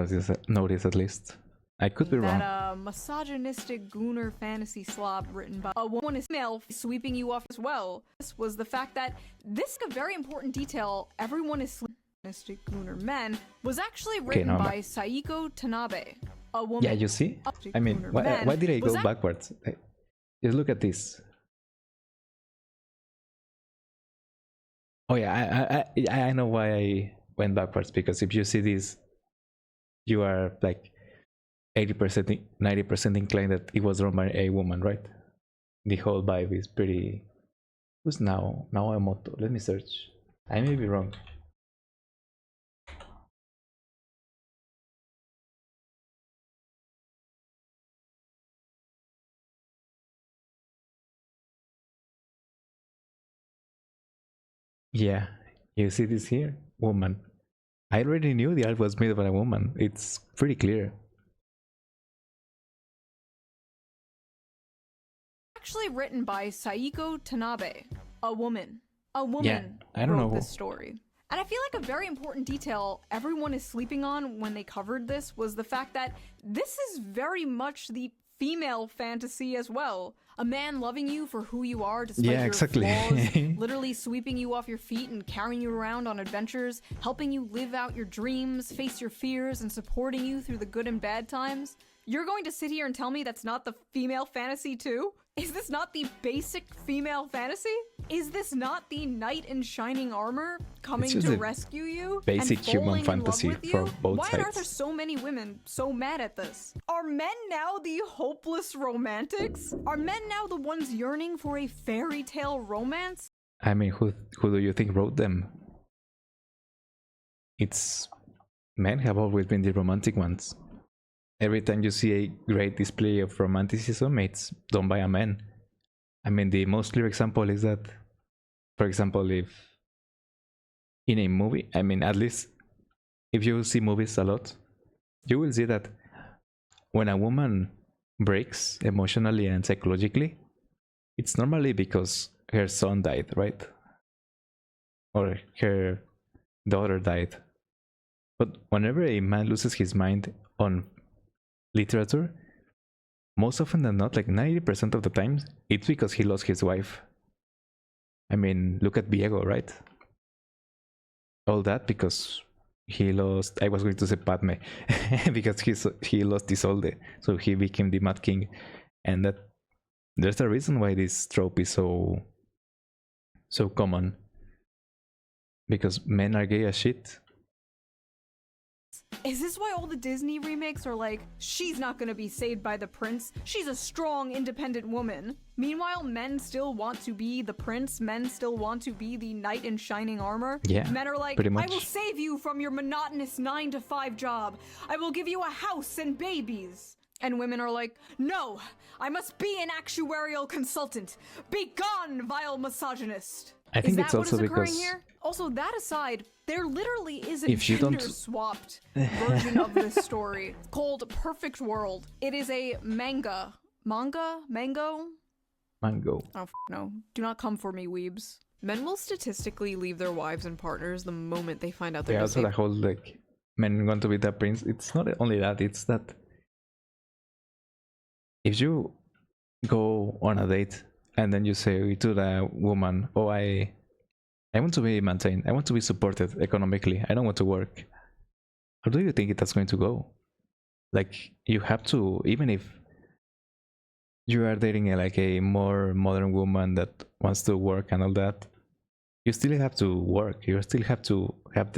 noticed at least. I could be wrong.
that misogynistic gooner fantasy slop written by a woman is male sweeping you off as well. This was the fact that this is a very important detail. Everyone is misogynistic gooner men was actually written by Saiko Tanabe, a woman.
Yeah, you see? I mean, why did I go backwards? Just look at this. Oh yeah, I know why I went backwards, because if you see this, you are like 80%, 90% inclined that it was drawn by a woman, right? The whole vibe is pretty. Who's Naomoto? Let me search. I may be wrong. Yeah, you see this here? Woman. I already knew the art was made by a woman. It's pretty clear.
Actually written by Saiko Tanabe, a woman. A woman
Yeah, I don't know
this story. And I feel like a very important detail everyone is sleeping on when they covered this was the fact that this is very much the female fantasy as well. A man loving you for who you are despite your flaws, literally sweeping you off your feet and carrying you around on adventures, helping you live out your dreams, face your fears, and supporting you through the good and bad times. You're going to sit here and tell me that's not the female fantasy too? Is this not the basic female fantasy? Is this not the knight in shining armor coming to rescue you?
Basic
and
human fantasy for both
Why
sides.
are there so many women so mad at this? Are men now the hopeless romantics? Are men now the ones yearning for a fairy tale romance?
I mean, who do you think wrote them? It's men have always been the romantic ones. Every time you see a great display of romanticism, it's done by a man. I mean, the most clear example is that, for example, if in a movie, I mean, at least if you see movies a lot, you will see that when a woman breaks emotionally and psychologically, it's normally because her son died, right? Or her daughter died. But whenever a man loses his mind on literature, most often than not, like 90% of the time, it's because he lost his wife. I mean, look at Diego, right? All that because he lost, I was going to say Padme, because he lost Isolde, so he became the Mad King. And that there's a reason why this trope is so common. Because men are gay as shit.
Is this why all the Disney remakes are like, she's not gonna be saved by the prince, she's a strong, independent woman? Meanwhile, men still want to be the prince, men still want to be the knight in shining armor.
Yeah,
men are like,
pretty much.
I will save you from your monotonous 9-to-5 job. I will give you a house and babies. And women are like, no, I must be an actuarial consultant. Be gone, vile misogynist.
I think it's also
occurring
because
here? Also, that aside, there literally is a
if you don't
gender-swapped version of this story called Perfect World. It is a mango?
Mango.
Oh, no. Do not come for me, weebs. Men will statistically leave their wives and partners the moment they find out they're
Yeah, also the
disabled.
whole like men want to be the prince. It's not only that, it's that if you go on a date and then you say to the woman, oh, I want to be maintained, I want to be supported economically, I don't want to work, how do you think that's going to go? Like, you have to, even if you are dating like a more modern woman that wants to work and all that, you still have to work, you still have to have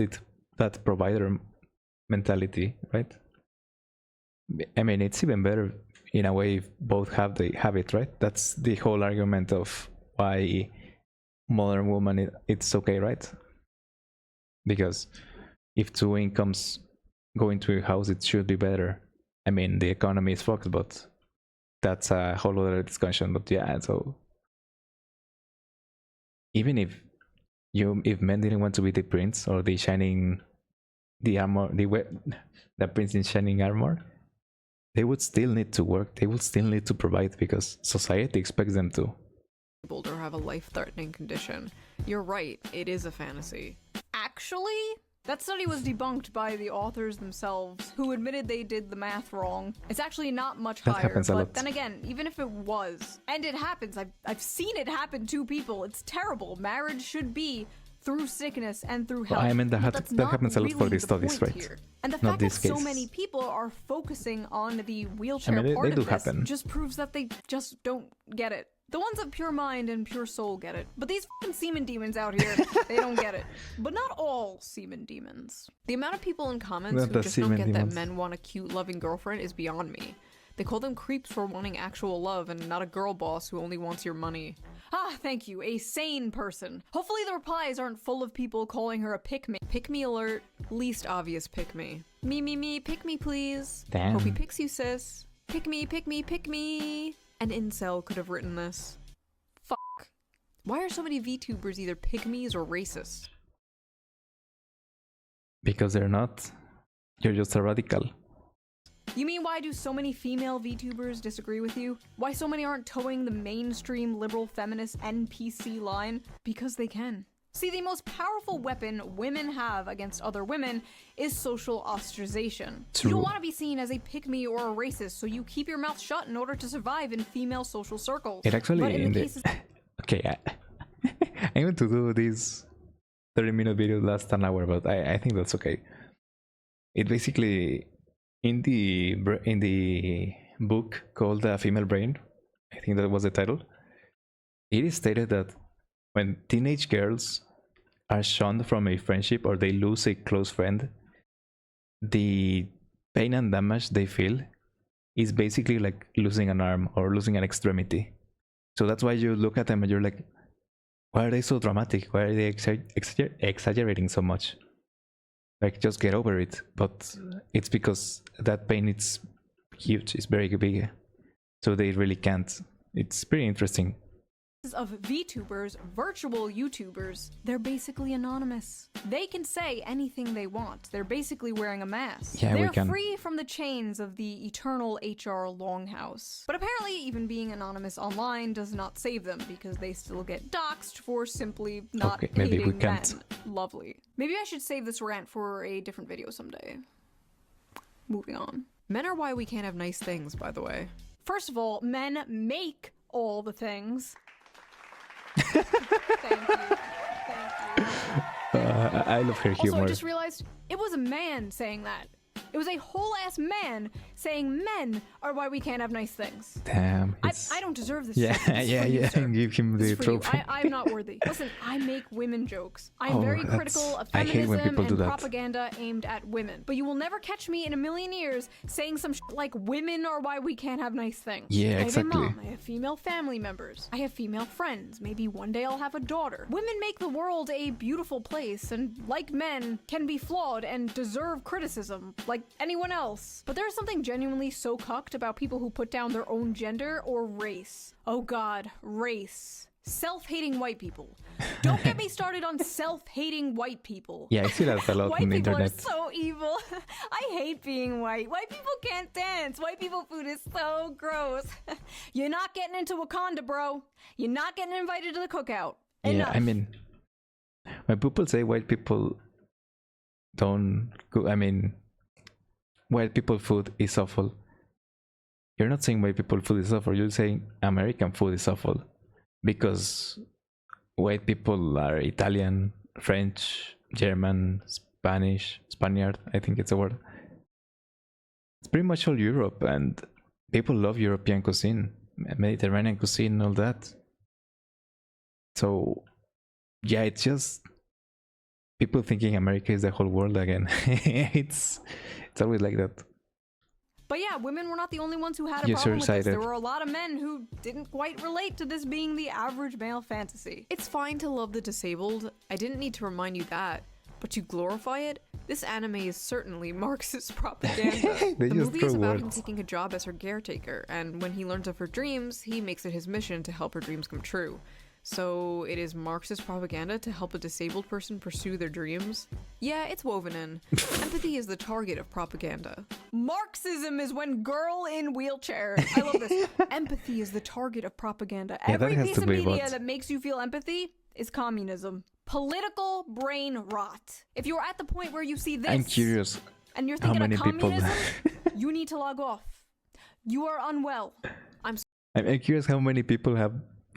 that provider mentality, right? I mean, it's even better in a way if both have it, right? That's the whole argument of why modern woman it's okay, right? Because if two incomes go into a house, it should be better. I mean, the economy is fucked, but that's a whole other discussion. But yeah, so even if men didn't want to be the prince or the armor, the prince in shining armor, they would still need to work, they would still need to provide because society expects them to.
Or have a life-threatening condition. You're right, it is a fantasy. Actually, that study was debunked by the authors themselves, who admitted they did the math wrong. It's actually not much
That
higher,
happens a
but
lot.
then again, even if it was, and it happens, I've seen it happen to people, it's terrible. Marriage should be through sickness and through health.
I mean, that
not
happens a lot for
really
these
the
studies,
point
right?
here. And the
Not
fact that
these
so
cases.
many people are focusing on the wheelchair
they
part
do
of this
happen.
just proves that they just don't get it. The ones of pure mind and pure soul get it. But these fucking semen demons out here, they don't get it. But not all semen demons. The amount of people in comments
Not
who
the
just don't
semen
get
demons.
that men want a cute, loving girlfriend is beyond me. They call them creeps for wanting actual love and not a girl boss who only wants your money. Ah, thank you, a sane person. Hopefully the replies aren't full of people calling her a pick-me. Pick-me alert, least obvious pick-me. Me, pick me please.
Damn.
Hope he picks you, sis. Pick me, pick me, pick me. An incel could have written this. Fuck. Why are so many VTubers either pick-me's or racist?
Because they're not. You're just a radical.
You mean why do so many female VTubers disagree with you? Why so many aren't towing the mainstream liberal feminist NPC line? Because they can. See, the most powerful weapon women have against other women is social ostracization.
True.
You don't want to be seen as a pick-me or a racist, so you keep your mouth shut in order to survive in female social circles.
It actually
But in the
the
cases
okay, I'm going to do this 30-minute video last an hour, but I think that's okay. It basically in the book called The Female Brain, I think that was the title. It is stated that when teenage girls are shunned from a friendship or they lose a close friend, the pain and damage they feel is basically like losing an arm or losing an extremity. So that's why you look at them and you're like, why are they so dramatic? Why are they exaggerating so much? Like, just get over it. But it's because that pain is huge, it's very big. So they really can't. It's pretty interesting.
of VTubers, virtual YouTubers, they're basically anonymous. They can say anything they want. They're basically wearing a mask.
Yeah, we
They're
can.
free from the chains of the eternal HR Longhouse. But apparently even being anonymous online does not save them because they still get doxxed for simply not
Okay, maybe we
hating
can't.
men. Lovely. Maybe I should save this rant for a different video someday. Moving on. Men are why we can't have nice things, by the way. First of all, men make all the things. Thank you.
I love her humor.
Also, I just realized it was a man saying that. It was a whole-ass man saying men are why we can't have nice things.
Damn.
I don't deserve this.
Yeah,
This is
yeah,
for you,
yeah.
sir.
Give him
This
the
is for you.
trophy.
I'm not worthy. Listen, I make women jokes. I'm
Oh,
very
that's-
critical of
I hate when
feminism
people do
and
that.
propaganda aimed at women. But you will never catch me in a million years saying some shit like women are why we can't have nice things.
Yeah,
I
exactly.
have a mom. I have female family members. I have female friends. Maybe one day I'll have a daughter. Women make the world a beautiful place, and like men, can be flawed and deserve criticism, like anyone else. But there's something genuinely so cucked about people who put down their own gender or race. Oh god, race. Self-hating white people. Don't get me started on self-hating white people.
Yeah, I see that a lot
White
on the
people
internet.
are so evil. I hate being white. White people can't dance. White people food is so gross. You're not getting into Wakanda, bro. You're not getting invited to the cookout.
Yeah,
Enough.
I mean, when people say white people don't go, I mean, white people food is awful. You're not saying white people food is awful, you're saying American food is awful. Because white people are Italian, French, German, Spaniard, I think it's a word. It's pretty much all Europe, and people love European cuisine, Mediterranean cuisine, all that. So, yeah, it's just people thinking America is the whole world again. it's always like that.
But yeah, women were not the only ones who had a
You're
problem with this.
short-sighted.
There were a lot of men who didn't quite relate to this being the average male fantasy. It's fine to love the disabled. I didn't need to remind you that. But to glorify it, this anime is certainly Marxist propaganda.
They
The
just
movie
throw
is about him
words.
taking a job as her caretaker, and when he learns of her dreams, he makes it his mission to help her dreams come true. So it is Marxist propaganda to help a disabled person pursue their dreams? Yeah, it's woven in. Empathy is the target of propaganda. Marxism is when girl in wheelchair. I love this. Empathy is the target of propaganda.
Yeah, that
Every
has
piece
to
of
be
media
what-
that makes you feel empathy is communism. Political brain rot. If you're at the point where you see this
I'm curious
and you're
how
thinking
many
of
people.
communism, you need to log off. You are unwell.
I'm curious how many people have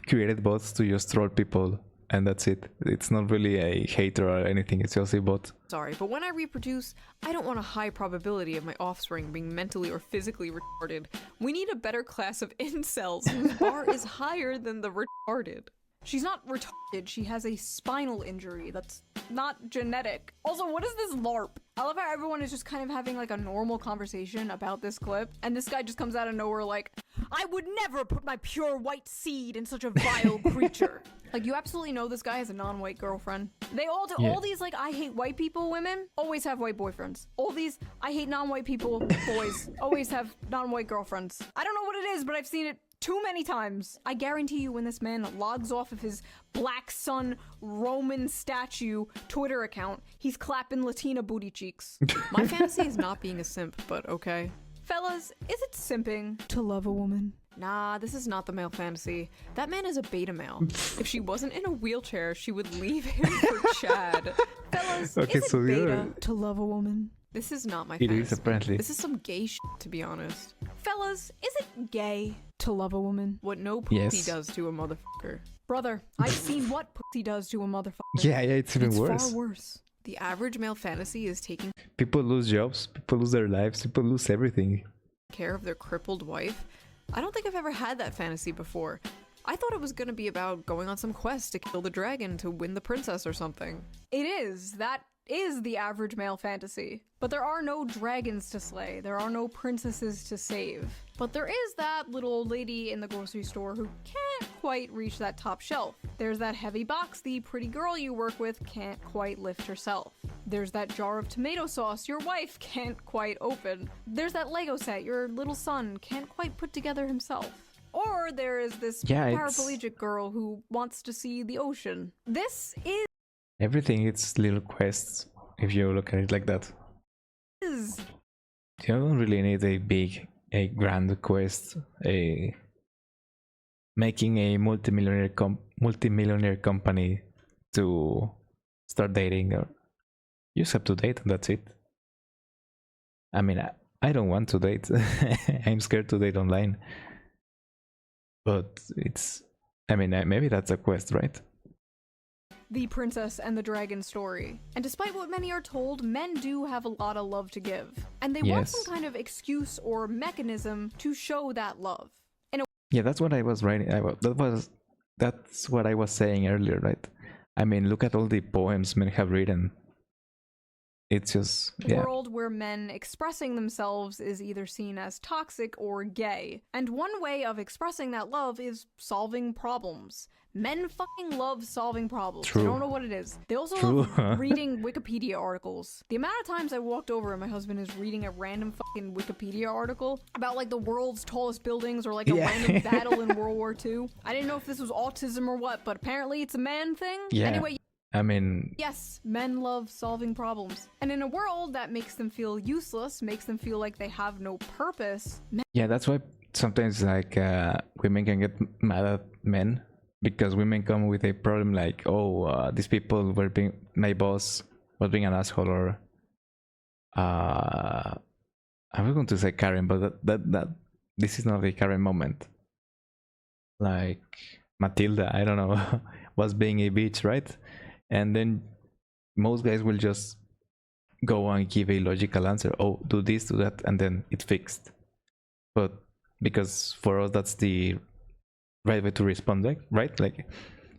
created bots to just troll people, and that's it. It's not really a hater or anything, it's just a bot.
Sorry, but when I reproduce, I don't want a high probability of my offspring being mentally or physically retarded. We need a better class of incels whose bar is higher than the retarded. She's not retarded, she has a spinal injury that's not genetic. Also, what is this LARP? I love how everyone is just kind of having like a normal conversation about this clip, and this guy just comes out of nowhere like, I would never put my pure white seed in such a vile creature. Like, you absolutely know this guy has a non-white girlfriend. They all do.
Yeah.
All these, like, I hate white people women always have white boyfriends. All these, I hate non-white people boys always have non-white girlfriends. I don't know what it is, but I've seen it too many times. I guarantee you when this man logs off of his Black Sun Roman statue Twitter account, he's clapping Latina booty cheeks. My fantasy is not being a simp, but okay. Fellas, is it simping to love a woman? Nah, this is not the male fantasy. That man is a beta male. If she wasn't in a wheelchair, she would leave him for Chad. Fellas,
Okay,
is
so
it
the
beta
other-
to love a woman? This is not my
It
fantasy.
is, apparently.
This is some gay shit, to be honest. Fellas, is it gay to love a woman? What no pussy
Yes.
does to a motherfucker. Brother, I've seen what pussy does to a motherfucker.
Yeah, it's even
It's
worse.
far worse. The average male fantasy is taking
People lose jobs, people lose their lives, people lose everything.
care of their crippled wife. I don't think I've ever had that fantasy before. I thought it was gonna be about going on some quest to kill the dragon to win the princess or something. It is. That is the average male fantasy. But there are no dragons to slay. There are no princesses to save. But there is that little old lady in the grocery store who can't quite reach that top shelf. There's that heavy box the pretty girl you work with can't quite lift herself. There's that jar of tomato sauce your wife can't quite open. There's that Lego set your little son can't quite put together himself. Or there is this
Yeah, it's-
paraplegic girl who wants to see the ocean. This
Everything is little quests, if you look at it like that.
is
You don't really need a grand quest, making a multimillionaire company to start dating, or you just have to date and that's it. I mean, I don't want to date. I'm scared to date online. But it's, I mean, maybe that's a quest, right?
the princess and the dragon story. And despite what many are told, men do have a lot of love to give. And they want some
Yes.
kind of excuse or mechanism to show that love.
Yeah, that's what I was writing. That's what I was saying earlier, right? I mean, look at all the poems men have written. it's just
world where men expressing themselves is either seen as toxic or gay. And one way of expressing that love is solving problems. Men fucking love solving problems.
True.
I don't know what it is. They also love reading Wikipedia articles. The amount of times I walked over and my husband is reading a random fucking Wikipedia article about like the world's tallest buildings or like a random battle in World War II. I didn't know if this was autism or what, but apparently it's a man thing.
Yeah.
Anyway,
I mean,
yes, men love solving problems. And in a world that makes them feel useless, makes them feel like they have no purpose.
yeah, that's why sometimes like women can get mad at men, because women come with a problem like, oh, these people were being, my boss was being an asshole, or I was going to say Karen, but that this is not a Karen moment. Like Matilda, I don't know, was being a bitch, right? And then most guys will just go and give a logical answer. Oh, do this, do that, and then it's fixed. But because for us, that's the right way to respond, right? Like,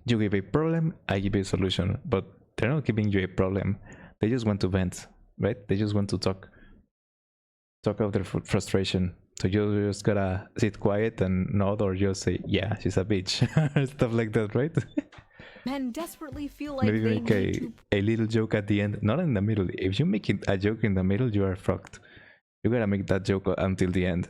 you give a problem, I give you a solution. But they're not giving you a problem. They just want to vent, right? They just want to talk out their frustration. So you just gotta sit quiet and nod, or just say, yeah, she's a bitch. Stuff like that, right?
Men desperately feel like
maybe
they
make
need to
a little joke at the end, not in the middle. If you make a joke in the middle, you are fucked. You gotta make that joke until the end.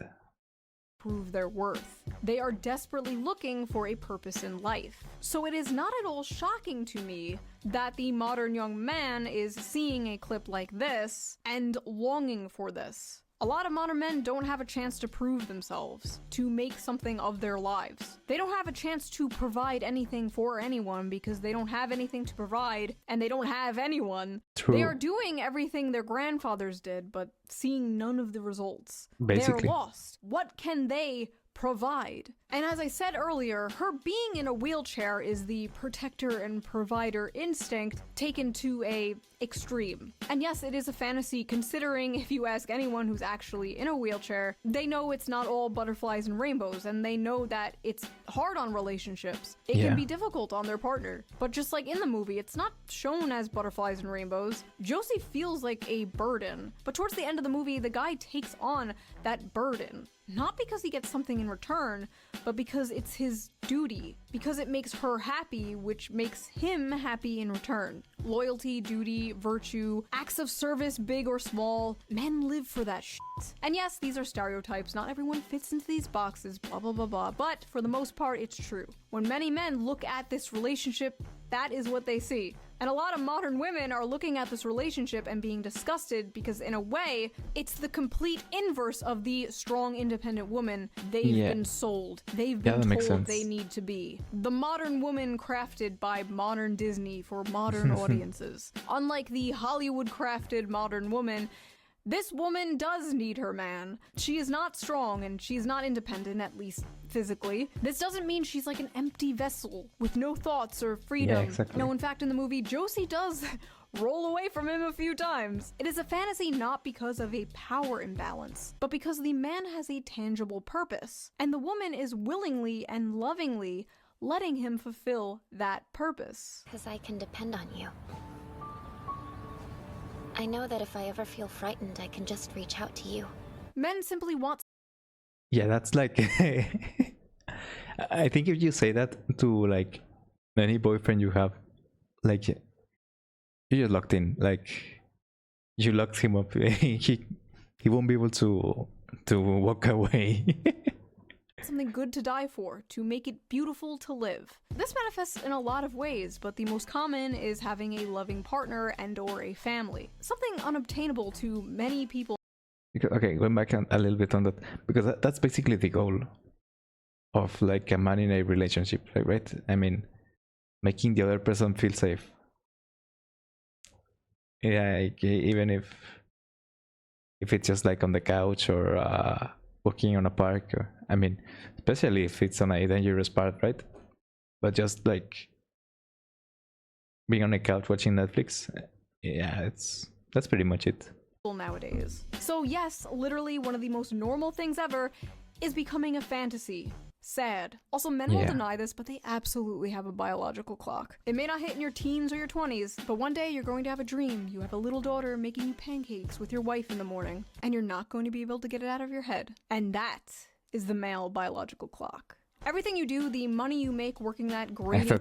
prove their worth. They are desperately looking for a purpose in life. So it is not at all shocking to me that the modern young man is seeing a clip like this and longing for this. A lot of modern men don't have a chance to prove themselves, to make something of their lives. They don't have a chance to provide anything for anyone because they don't have anything to provide and they don't have anyone.
True.
They are doing everything their grandfathers did, but seeing none of the results.
Basically.
They're lost. What can they provide? And as I said earlier, her being in a wheelchair is the protector and provider instinct taken to a extreme. And yes, it is a fantasy, considering if you ask anyone who's actually in a wheelchair, they know it's not all butterflies and rainbows, and they know that it's hard on relationships. It can be difficult on their partner. But just like in the movie, it's not shown as butterflies and rainbows. Josie feels like a burden. But towards the end of the movie, the guy takes on that burden. Not because he gets something in return, but because it's his duty. Because it makes her happy, which makes him happy in return. Loyalty, duty, virtue, acts of service, big or small. Men live for that shit. And yes, these are stereotypes. Not everyone fits into these boxes, blah blah blah blah. But for the most part, it's true. When many men look at this relationship, that is what they see. And a lot of modern women are looking at this relationship and being disgusted because, in a way, it's the complete inverse of the strong, independent woman they've been sold. They've been told they need to be. The modern woman crafted by modern Disney for modern audiences. Unlike the Hollywood-crafted modern woman, this woman does need her man. She is not strong and she's not independent, at least physically. This doesn't mean she's like an empty vessel with no thoughts or freedom.
Yeah, exactly.
No, in fact, in the movie, Josie does roll away from him a few times. It is a fantasy not because of a power imbalance, but because the man has a tangible purpose, and the woman is willingly and lovingly letting him fulfill that purpose.
Because I can depend on you. I know that if I ever feel frightened, I can just reach out to you.
Men simply want...
Yeah, that's like... I think if you say that to like any boyfriend you have, like, you're just locked in. Like, you locked him up. he won't be able to walk away.
something good to die for, to make it beautiful to live. This manifests in a lot of ways, but the most common is having a loving partner and or a family. Something unobtainable to many people.
Okay, going back a little bit on that, because that's basically the goal of like a man in a relationship, right? I mean, making the other person feel safe. Yeah, like, even if it's just like on the couch or walking on a park, or I mean, especially if it's on a dangerous part, right? But just like being on a couch watching Netflix, yeah, that's pretty much it.
Nowadays. So yes, literally one of the most normal things ever is becoming a fantasy. Sad. Also, men will
Yeah.
deny this, but they absolutely have a biological clock. It may not hit in your teens or your 20s, but one day you're going to have a dream. You have a little daughter making you pancakes with your wife in the morning, and you're not going to be able to get it out of your head. And that is the male biological clock. Everything you do, the money you make working that great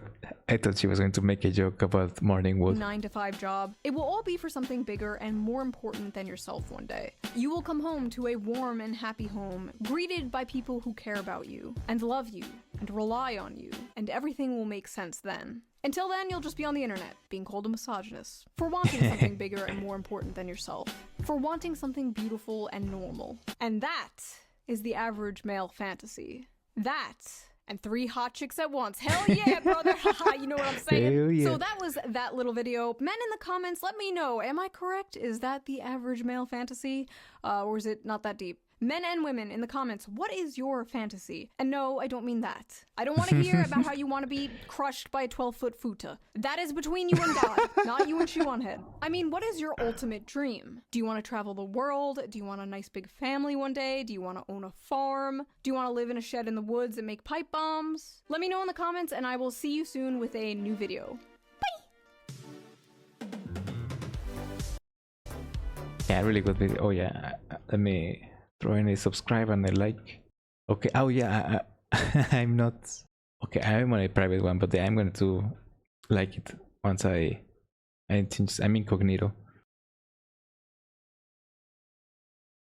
I thought she was going to make a joke about morning wood.
9-to-5 job, it will all be for something bigger and more important than yourself one day. You will come home to a warm and happy home, greeted by people who care about you, and love you, and rely on you, and everything will make sense then. Until then, you'll just be on the internet, being called a misogynist, for wanting something bigger and more important than yourself, for wanting something beautiful and normal. And that is the average male fantasy. That and 3 hot chicks at once. Hell yeah, brother. You know what I'm saying?
Hell yeah.
So that was that little video. Men in the comments, let me know. Am I correct? Is that the average male fantasy? Or is it not that deep? Men and women in the comments, what is your fantasy? And no, I don't mean that. I don't want to hear about how you want to be crushed by a 12-foot futa. That is between you and God, not you and Shoe0nhead. I mean, what is your ultimate dream? Do you want to travel the world? Do you want a nice big family one day? Do you want to own a farm? Do you want to live in a shed in the woods and make pipe bombs? Let me know in the comments, and I will see you soon with a new video.
Yeah, really good video. Oh yeah, let me throw in a subscribe and a like. Okay. Oh yeah, I'm not. Okay, I'm on a private one, but I'm going to like it once I'm incognito.